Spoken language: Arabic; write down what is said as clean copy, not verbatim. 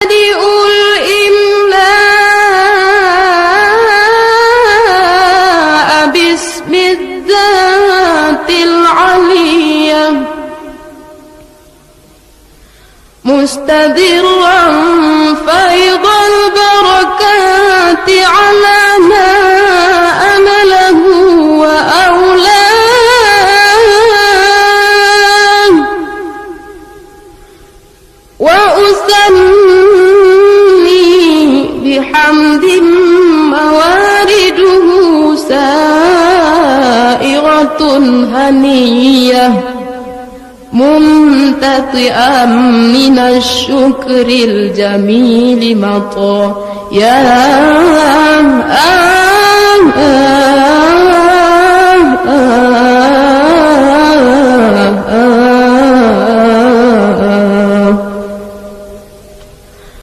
مبتدئ الإملاء باسم الذات العلية مستدرا فيض البركات على ما أمله وأولاه وأسمي بحمد موارده سائرة هنية ممتطئا من الشكر الجميل مطايا